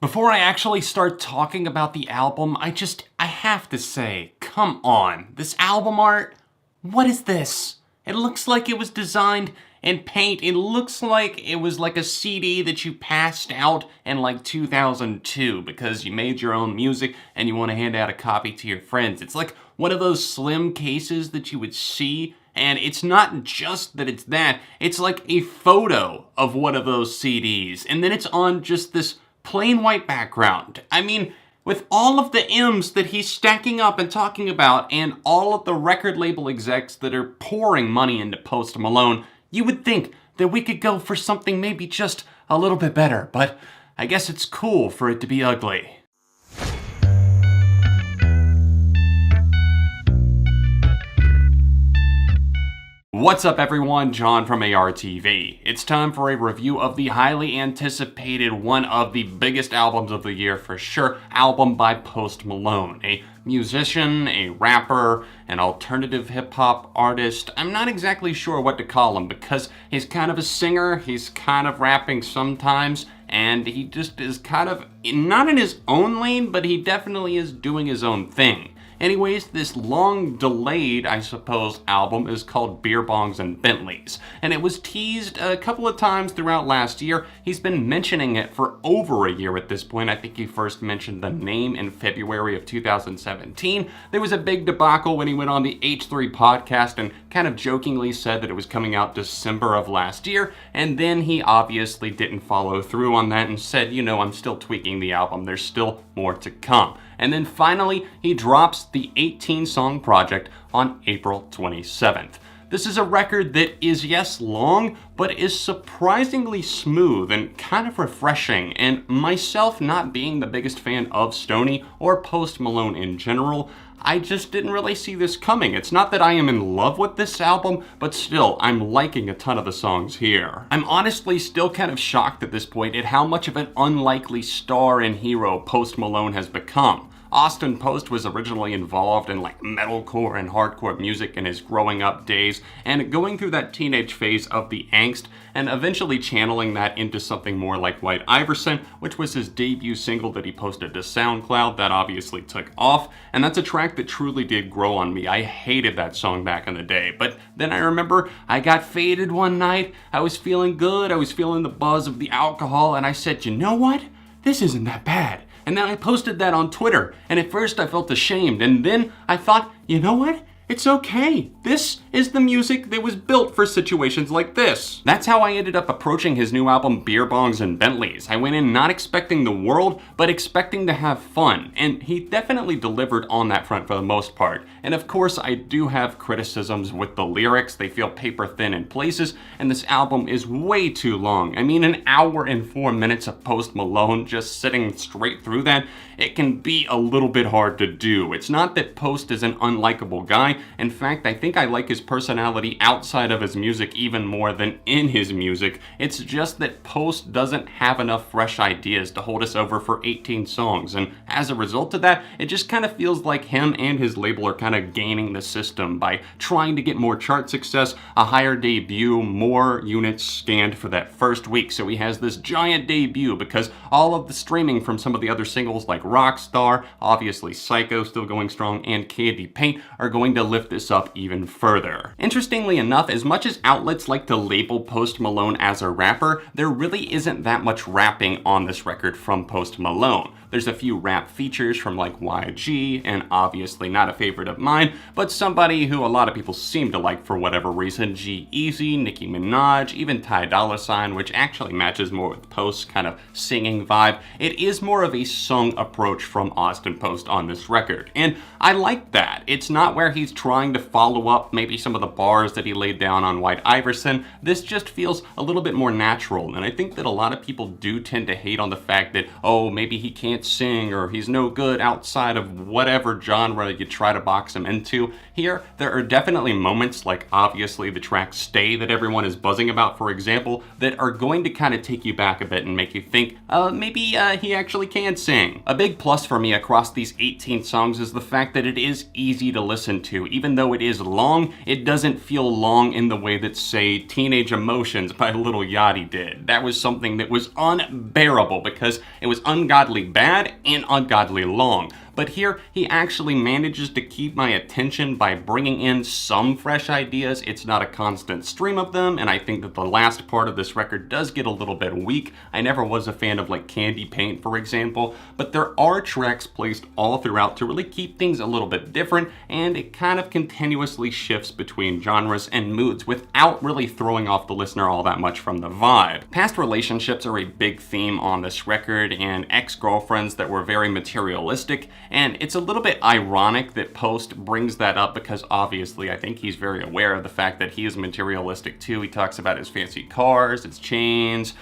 Before I actually start talking about the album, I have to say, come on, this album art, what is this? It looks like it was designed in paint. It looks like it was like a CD that you passed out in like 2002 because you made your own music and you want to hand out a copy to your friends. It's like one of those slim cases that you would see, and it's not just that it's that, it's like a photo of one of those CDs, and then it's on just this plain white background. I mean, with all of the M's that he's stacking up and talking about, and all of the record label execs that are pouring money into Post Malone, you would think that we could go for something maybe just a little bit better, but I guess it's cool for it to be ugly. What's up everyone, John from ARTV. It's time for a review of the highly anticipated, one of the biggest albums of the year for sure, album by Post Malone. A musician, a rapper, an alternative hip-hop artist. I'm not exactly sure what to call him because he's kind of a singer, he's kind of rapping sometimes, and he just is kind of, not in his own lane, but he definitely is doing his own thing. Anyways, this long-delayed, I suppose, album is called Beerbongs Bentleys, and it was teased a couple of times throughout last year. He's been mentioning it for over a year at this point. I think he first mentioned the name in February of 2017. There was a big debacle when he went on the H3 podcast and kind of jokingly said that it was coming out December of last year, and then he obviously didn't follow through on that and said, you know, I'm still tweaking the album, there's still more to come. And then finally, he drops the 18-song project on April 27th. This is a record that is, yes, long, but is surprisingly smooth and kind of refreshing. And myself not being the biggest fan of Stoney or Post Malone in general, I just didn't really see this coming. It's not that I am in love with this album, but still, I'm liking a ton of the songs here. I'm honestly still kind of shocked at this point at how much of an unlikely star and hero Post Malone has become. Austin Post was originally involved in like metalcore and hardcore music in his growing up days, and going through that teenage phase of the angst, and eventually channeling that into something more like White Iverson, which was his debut single that he posted to SoundCloud that obviously took off, and that's a track that truly did grow on me. I hated that song back in the day, but then I remember I got faded one night, I was feeling good, I was feeling the buzz of the alcohol, and I said, you know what? This isn't that bad. And then I posted that on Twitter, and at first I felt ashamed, and then I thought, you know what? It's okay. This is the music that was built for situations like this. That's how I ended up approaching his new album, Beerbongs Bentleys. I went in not expecting the world, but expecting to have fun, and he definitely delivered on that front for the most part. And of course, I do have criticisms with the lyrics. They feel paper thin in places, and this album is way too long. I mean, an hour and 4 minutes of Post Malone just sitting straight through that, it can be a little bit hard to do. It's not that Post is an unlikable guy. In fact, I think I like his personality outside of his music even more than in his music. It's just that Post doesn't have enough fresh ideas to hold us over for 18 songs, and as a result of that, it just kind of feels like him and his label are kind of gaming the system by trying to get more chart success, a higher debut, more units scanned for that first week. So he has this giant debut because all of the streaming from some of the other singles like Rockstar, obviously Psycho still going strong, and Candy Paint are going to lift this up even further. Interestingly enough, as much as outlets like to label Post Malone as a rapper, there really isn't that much rapping on this record from Post Malone. There's a few rap features from like YG, and obviously not a favorite of mine, but somebody who a lot of people seem to like for whatever reason, G-Eazy, Nicki Minaj, even Ty Dolla $ign, which actually matches more with Post's kind of singing vibe. It is more of a sung approach from Austin Post on this record, and I like that. It's not where he's trying to follow up maybe some of the bars that he laid down on White Iverson. This just feels a little bit more natural, and I think that a lot of people do tend to hate on the fact that, oh, maybe he can't sing or he's no good outside of whatever genre you try to box him into. Here, there are definitely moments, like obviously the track Stay that everyone is buzzing about, for example, that are going to kind of take you back a bit and make you think, maybe he actually can sing. A big plus for me across these 18 songs is the fact that it is easy to listen to. to. Even though it is long, it doesn't feel long in the way that, say, Teenage Emotions by Lil Yachty did. That was something that was unbearable because it was ungodly bad and ungodly long. But here, he actually manages to keep my attention by bringing in some fresh ideas. It's not a constant stream of them, and I think that the last part of this record does get a little bit weak. I never was a fan of like Candy Paint, for example, but there are tracks placed all throughout to really keep things a little bit different, and it kind of continuously shifts between genres and moods without really throwing off the listener all that much from the vibe. Past relationships are a big theme on this record, and ex-girlfriends that were very materialistic. And it's a little bit ironic that Post brings that up because obviously I think he's very aware of the fact that he is materialistic too. He talks about his fancy cars, his chains,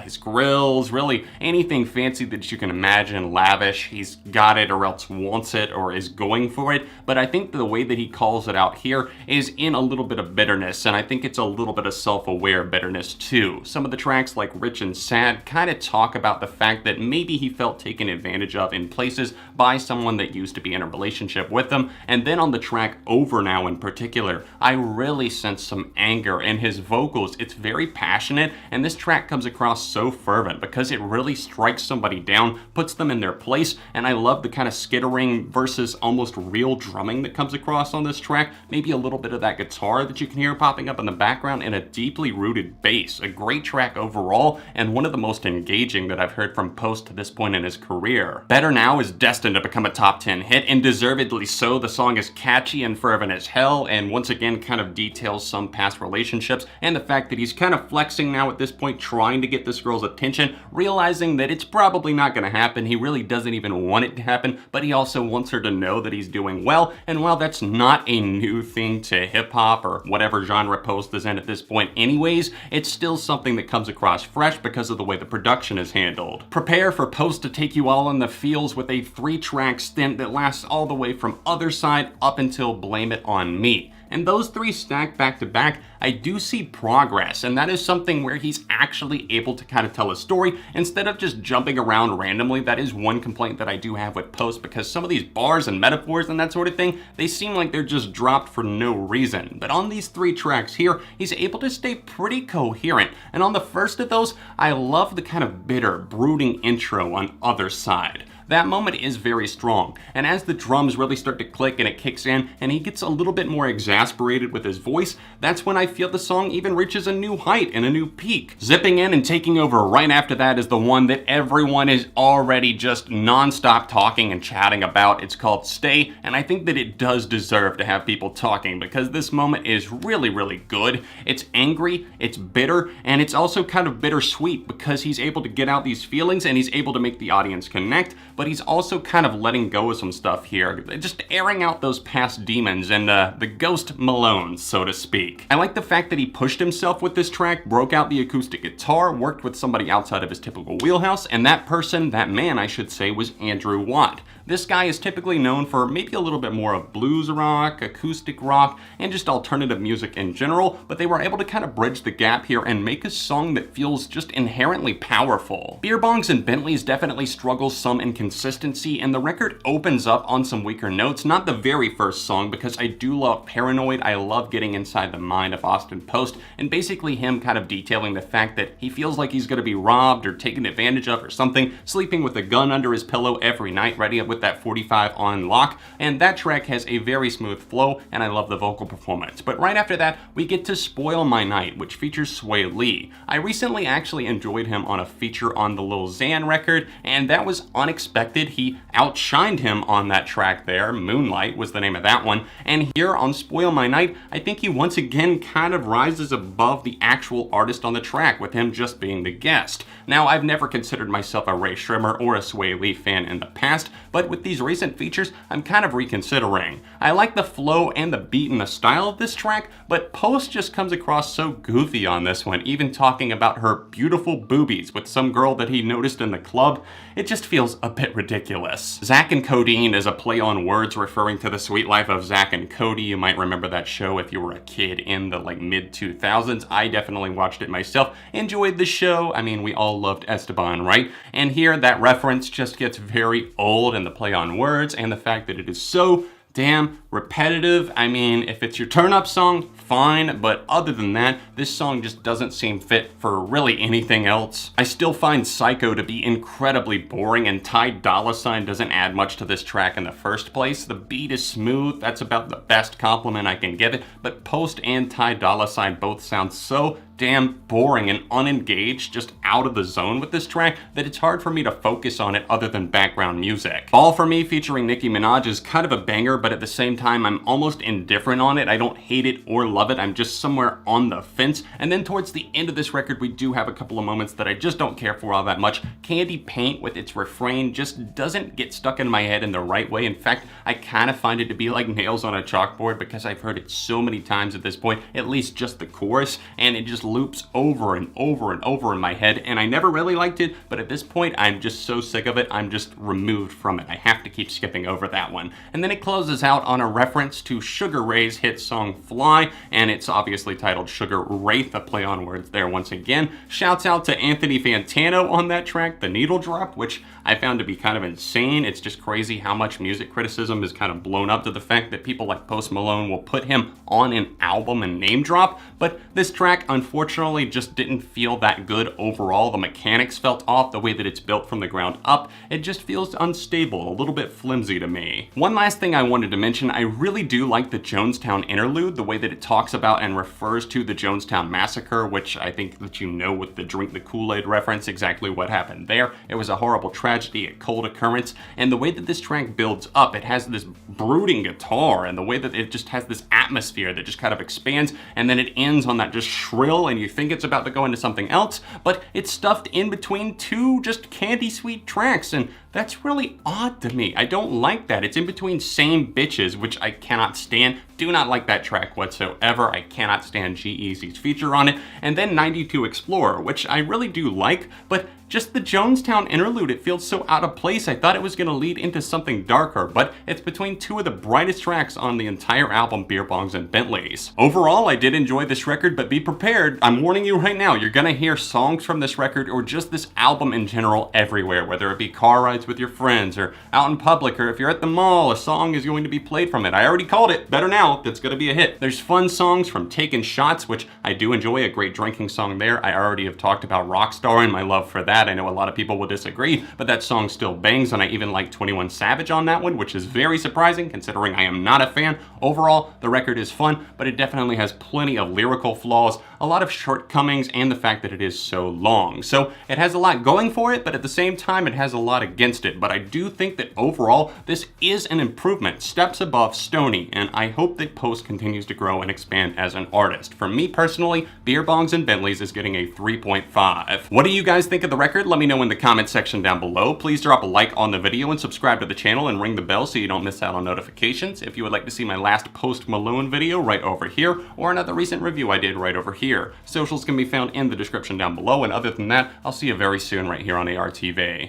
his grills, really anything fancy that you can imagine, lavish. He's got it or else wants it or is going for it. But I think the way that he calls it out here is in a little bit of bitterness, and I think it's a little bit of self-aware bitterness too. Some of the tracks like Rich and Sad kind of talk about the fact that maybe he felt taken advantage of in places by someone that used to be in a relationship with them. And then on the track Over Now in particular, I really sense some anger in his vocals. It's very passionate, and this track comes across so fervent because it really strikes somebody down, puts them in their place, and I love the kind of skittering versus almost real drumming that comes across on this track. Maybe a little bit of that guitar that you can hear popping up in the background, and a deeply rooted bass. A great track overall, and one of the most engaging that I've heard from Post to this point in his career. Better Now is destined to become a top 10 hit, and deservedly so. The song is catchy and fervent as hell, and once again kind of details some past relationships, and the fact that he's kind of flexing now at this point, trying to get this girl's attention, realizing that it's probably not going to happen. He really doesn't even want it to happen, but he also wants her to know that he's doing well, and while that's not a new thing to hip-hop or whatever genre Post is in at this point anyways, it's still something that comes across fresh because of the way the production is handled. Prepare for Post to take you all in the feels with a 3-track stint that lasts all the way from Otherside up until Blame It On Me. And those 3 stacked back to back, I do see progress, and that is something where he's actually able to kind of tell a story instead of just jumping around randomly. That is one complaint that I do have with Post, because some of these bars and metaphors and that sort of thing, they seem like they're just dropped for no reason. But on these 3 tracks here, he's able to stay pretty coherent, and on the first of those, I love the kind of bitter, brooding intro on Otherside. That moment is very strong, and as the drums really start to click and it kicks in and he gets a little bit more exasperated with his voice, that's when I feel the song even reaches a new height and a new peak. Zipping in and taking over right after that is the one that everyone is already just non-stop talking and chatting about. It's called Stay, and I think that it does deserve to have people talking because this moment is really, really good. It's angry, it's bitter, and it's also kind of bittersweet because he's able to get out these feelings and he's able to make the audience connect, but he's also kind of letting go of some stuff here, just airing out those past demons and the ghost Malone, so to speak. I like the fact that he pushed himself with this track, broke out the acoustic guitar, worked with somebody outside of his typical wheelhouse, and that person, that man I should say, was Andrew Watt. This guy is typically known for maybe a little bit more of blues rock, acoustic rock, and just alternative music in general, but they were able to kind of bridge the gap here and make a song that feels just inherently powerful. Beerbongs and Bentleys definitely struggles some in consistency, and the record opens up on some weaker notes. Not the very first song, because I do love Paranoid. I love getting inside the mind of Austin Post, and basically him kind of detailing the fact that he feels like he's gonna be robbed or taken advantage of or something, sleeping with a gun under his pillow every night, ready with that 45 on lock, and that track has a very smooth flow, and I love the vocal performance. But right after that, we get to Spoil My Night, which features Sway Lee. I recently actually enjoyed him on a feature on the Lil Xan record, and that was unexpected. He outshined him on that track there. Moonlight was the name of that one, and here on Spoil My Night, I think he once again kind of rises above the actual artist on the track, with him just being the guest. Now, I've never considered myself a Ray Shrimmer or a Sway Lee fan in the past, but with these recent features, I'm kind of reconsidering. I like the flow and the beat and the style of this track, but Post just comes across so goofy on this one, even talking about her beautiful boobies with some girl that he noticed in the club. It just feels a bit ridiculous. Zack and Codeine is a play on words referring to the sweet life of Zack and Cody. You might remember that show if you were a kid in the mid-2000s. I definitely watched it myself, enjoyed the show. I mean, we all loved Esteban, right? And here that reference just gets very old, and the play on words and the fact that it is so damn repetitive. I mean, if it's your turn-up song, fine, but other than that, this song just doesn't seem fit for really anything else. I still find Psycho to be incredibly boring, and Ty Dolla $ign doesn't add much to this track in the first place. The beat is smooth, that's about the best compliment I can give it, but Post and Ty Dolla $ign both sound so damn boring and unengaged, just out of the zone with this track, that it's hard for me to focus on it other than background music. Ball for Me featuring Nicki Minaj is kind of a banger, but at the same time, I'm almost indifferent on it. I don't hate it or love it, I'm just somewhere on the fence. And then towards the end of this record, we do have a couple of moments that I just don't care for all that much. Candy Paint with its refrain just doesn't get stuck in my head in the right way. In fact, I kind of find it to be like nails on a chalkboard because I've heard it so many times at this point, at least just the chorus, and it just loops over and over and over in my head, and I never really liked it, but at this point I'm just so sick of it, I'm just removed from it. I have to keep skipping over that one. And then it closes out on a reference to Sugar Ray's hit song Fly, and it's obviously titled Sugar Wraith, a play on words there once again. Shouts out to Anthony Fantano on that track, The Needle Drop, which I found to be kind of insane. It's just crazy how much music criticism is kind of blown up to the fact that people like Post Malone will put him on an album and name drop, but this track unfortunately just didn't feel that good overall. The mechanics felt off, the way that it's built from the ground up. It just feels unstable, a little bit flimsy to me. One last thing I wanted to mention, I really do like the Jonestown interlude, the way that it talks about and refers to the Jonestown massacre, which I think that you know with the Drink the Kool-Aid reference exactly what happened there. It was a horrible tragedy, a cold occurrence, and the way that this track builds up, it has this brooding guitar, and the way that it just has this atmosphere that just kind of expands, and then it ends on that just shrill, and you think it's about to go into something else, but it's stuffed in between two just candy sweet tracks, and that's really odd to me. I don't like that. It's in between Same Bitches, which I cannot stand. Do not like that track whatsoever. I cannot stand G-Eazy's feature on it. And then 92 Explorer, which I really do like, but just the Jonestown interlude, it feels so out of place. I thought it was gonna lead into something darker, but it's between two of the brightest tracks on the entire album, Beerbongs and Bentleys. Overall, I did enjoy this record, but be prepared. I'm warning you right now, you're gonna hear songs from this record or just this album in general everywhere, whether it be car rides with your friends or out in public, or if you're at the mall, a song is going to be played from it. I already called it, better now, it's gonna be a hit. There's fun songs from Taking Shots, which I do enjoy, a great drinking song there. I already have talked about Rockstar and my love for that. I know a lot of people will disagree, but that song still bangs, and I even like 21 Savage on that one, which is very surprising considering I am not a fan. Overall, the record is fun, but it definitely has plenty of lyrical flaws, a lot of shortcomings, and the fact that it is so long. So it has a lot going for it, but at the same time, it has a lot against it. But I do think that overall, this is an improvement, steps above Stoney, and I hope that Post continues to grow and expand as an artist. For me personally, Beerbongs and Bentleys is getting a 3.5. What do you guys think of the record? Let me know in the comment section down below. Please drop a like on the video and subscribe to the channel and ring the bell so you don't miss out on notifications. If you would like to see my last Post Malone video, right over here, or another recent review I did right over here. Socials can be found in the description down below, and other than that, I'll see you very soon right here on ARTV.